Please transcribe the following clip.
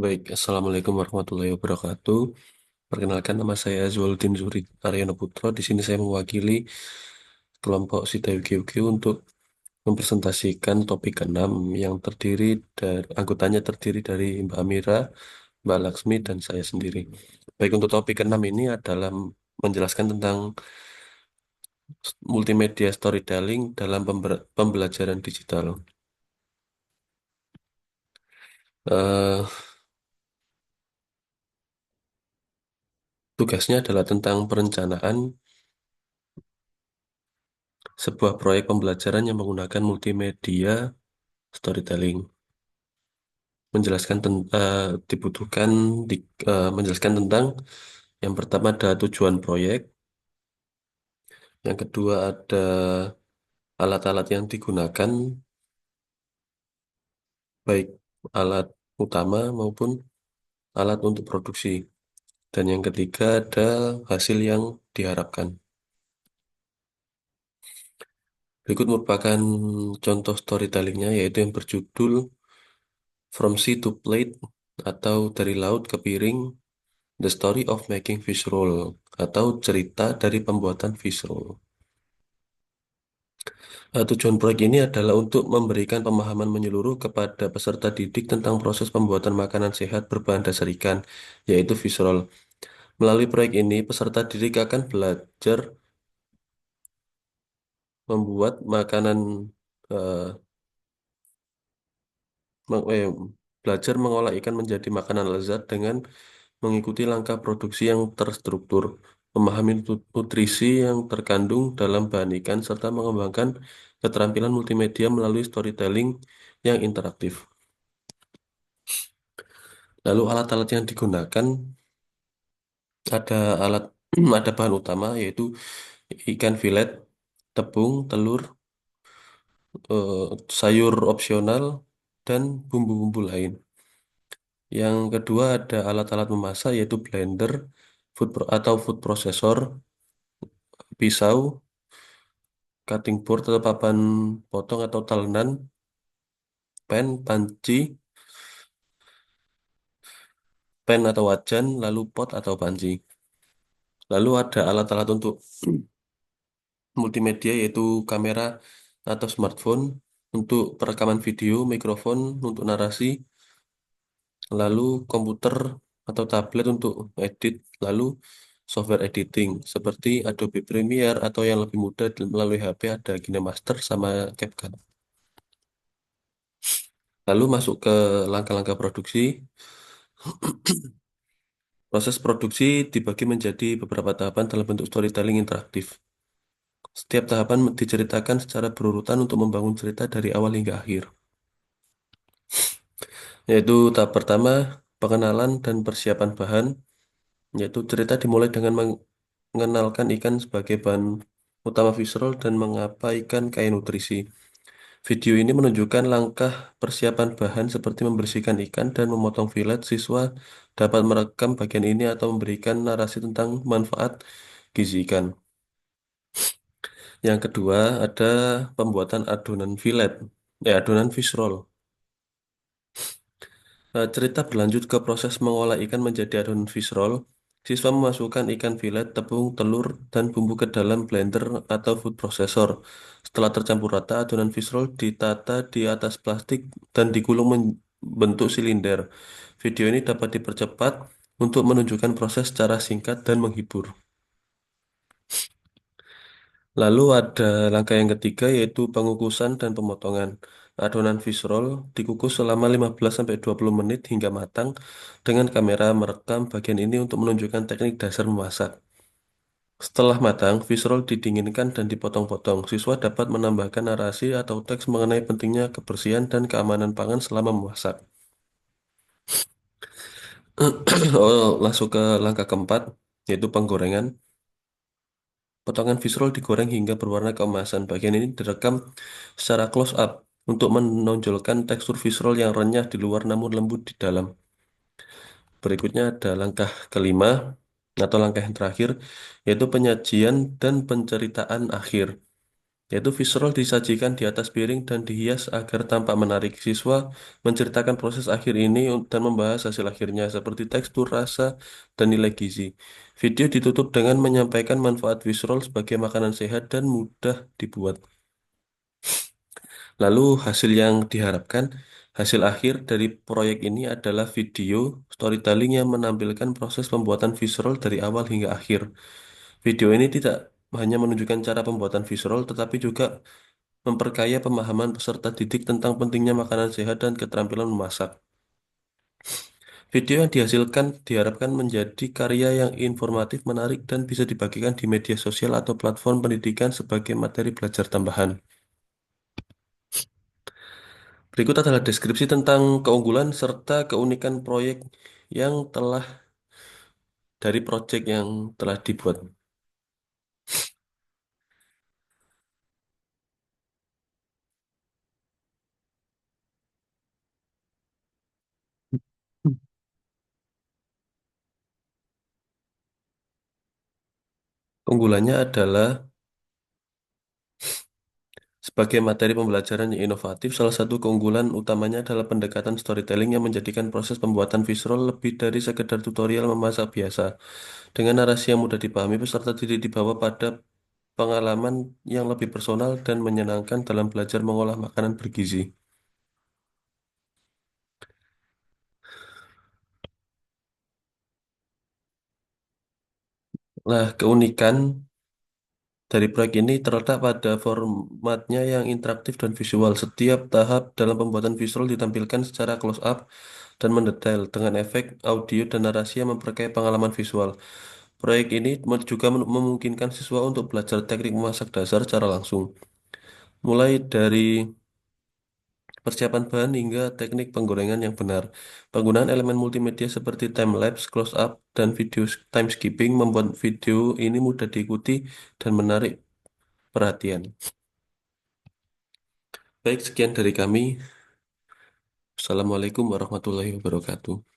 Baik, Assalamualaikum warahmatullahi wabarakatuh. Perkenalkan nama saya Zualdin Zuri Aryono Putro. Di sini saya mewakili kelompok Sita Yuki Yuki untuk mempresentasikan topik keenam yang terdiri dari anggotanya terdiri dari Mbak Amira, Mbak Laksmi, dan saya sendiri. Baik, untuk topik keenam ini adalah menjelaskan tentang multimedia storytelling dalam pembelajaran digital. Eh, Tugasnya adalah tentang perencanaan sebuah proyek pembelajaran yang menggunakan multimedia storytelling. Dibutuhkan menjelaskan tentang yang pertama ada tujuan proyek, yang kedua ada alat-alat yang digunakan, baik alat utama maupun alat untuk produksi, dan yang ketiga ada hasil yang diharapkan. Berikut merupakan contoh storytellingnya, yaitu yang berjudul From Sea to Plate atau dari laut ke piring, The Story of Making Fish Roll atau cerita dari pembuatan fish roll. Tujuan proyek ini adalah untuk memberikan pemahaman menyeluruh kepada peserta didik tentang proses pembuatan makanan sehat berbahan dasar ikan, yaitu fish roll. Melalui proyek ini, peserta didik akan belajar membuat makanan, eh, meng- eh, belajar mengolah ikan menjadi makanan lezat dengan mengikuti langkah produksi yang terstruktur, memahami nutrisi yang terkandung dalam bahan ikan, serta mengembangkan keterampilan multimedia melalui storytelling yang interaktif. Lalu alat-alat yang digunakan ada alat ada bahan utama yaitu ikan filet, tepung, telur, eh, sayur opsional, dan bumbu-bumbu lain. Yang kedua ada alat-alat memasak yaitu blender, atau food processor, pisau, cutting board atau papan potong atau talenan, panci, pen atau wajan, lalu pot atau panci. Lalu ada alat-alat untuk multimedia yaitu kamera atau smartphone untuk perekaman video, mikrofon untuk narasi, lalu komputer atau tablet untuk edit, lalu software editing seperti Adobe Premiere atau yang lebih mudah melalui HP ada KineMaster sama CapCut. Lalu masuk ke langkah-langkah produksi. Proses produksi dibagi menjadi beberapa tahapan dalam bentuk storytelling interaktif. Setiap tahapan diceritakan secara berurutan untuk membangun cerita dari awal hingga akhir. Yaitu tahap pertama, pengenalan dan persiapan bahan, yaitu cerita dimulai dengan mengenalkan ikan sebagai bahan utama visual dan mengapa ikan kaya nutrisi. Video ini menunjukkan langkah persiapan bahan seperti membersihkan ikan dan memotong filet. Siswa dapat merekam bagian ini atau memberikan narasi tentang manfaat gizi ikan. Yang kedua ada pembuatan adonan filet, adonan fish roll. Cerita berlanjut ke proses mengolah ikan menjadi adonan fish roll. Siswa memasukkan ikan filet, tepung, telur, dan bumbu ke dalam blender atau food processor. Setelah tercampur rata, adonan fish roll ditata di atas plastik dan digulung membentuk silinder. Video ini dapat dipercepat untuk menunjukkan proses secara singkat dan menghibur. Lalu ada langkah yang ketiga yaitu pengukusan dan pemotongan. Adonan fish roll dikukus selama 15-20 menit hingga matang dengan kamera merekam bagian ini untuk menunjukkan teknik dasar memasak. Setelah matang, fish roll didinginkan dan dipotong-potong. Siswa dapat menambahkan narasi atau teks mengenai pentingnya kebersihan dan keamanan pangan selama memasak. Oh, langsung ke langkah keempat, yaitu penggorengan. Potongan fish roll digoreng hingga berwarna keemasan. Bagian ini direkam secara close up untuk menonjolkan tekstur fish roll yang renyah di luar namun lembut di dalam. Berikutnya ada langkah kelima atau langkah yang terakhir, yaitu penyajian dan penceritaan akhir. yaitu visceral disajikan di atas piring dan dihias agar tampak menarik. Siswa menceritakan proses akhir ini dan membahas hasil akhirnya seperti tekstur, rasa, dan nilai gizi. Video ditutup dengan menyampaikan manfaat visceral sebagai makanan sehat dan mudah dibuat. Lalu hasil yang diharapkan, hasil akhir dari proyek ini adalah video storytelling yang menampilkan proses pembuatan visceral dari awal hingga akhir. Video ini tidak hanya menunjukkan cara pembuatan visceral, tetapi juga memperkaya pemahaman peserta didik tentang pentingnya makanan sehat dan keterampilan memasak. Video yang dihasilkan diharapkan menjadi karya yang informatif, menarik, dan bisa dibagikan di media sosial atau platform pendidikan sebagai materi belajar tambahan. Berikut adalah deskripsi tentang keunggulan serta keunikan proyek yang telah dari proyek yang telah dibuat. Keunggulannya adalah sebagai materi pembelajaran yang inovatif, salah satu keunggulan utamanya adalah pendekatan storytelling yang menjadikan proses pembuatan visual lebih dari sekedar tutorial memasak biasa. Dengan narasi yang mudah dipahami, peserta didik dibawa pada pengalaman yang lebih personal dan menyenangkan dalam belajar mengolah makanan bergizi. Nah, keunikan dari proyek ini terletak pada formatnya yang interaktif dan visual. Setiap tahap dalam pembuatan visual ditampilkan secara close up dan mendetail dengan efek audio dan narasi yang memperkaya pengalaman visual. Proyek ini juga memungkinkan siswa untuk belajar teknik memasak dasar secara langsung, mulai dari persiapan bahan hingga teknik penggorengan yang benar. Penggunaan elemen multimedia seperti time lapse, close up, dan video time skipping membuat video ini mudah diikuti dan menarik perhatian. Baik, sekian dari kami. Assalamualaikum warahmatullahi wabarakatuh.